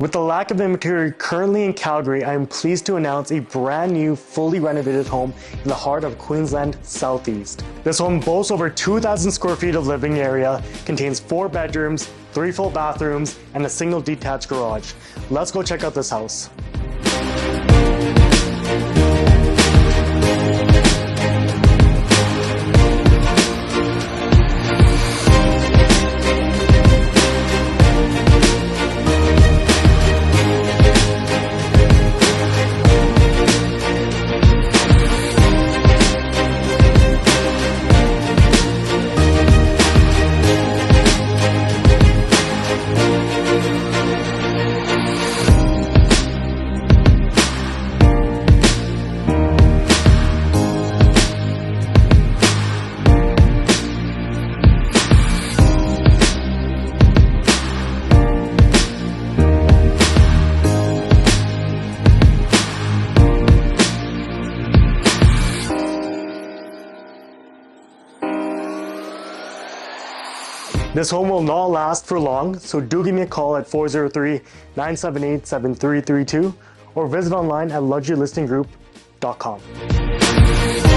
With the lack of inventory currently in Calgary, I am pleased to announce a brand new, fully renovated home in the heart of Queensland Southeast. This home boasts over 2,000 square feet of living area, contains 4 bedrooms, 3 full bathrooms, and a single detached garage. Let's go check out this house. This home will not last for long, so do give me a call at 403-978-7332 or visit online at luxurylistinggroup.com.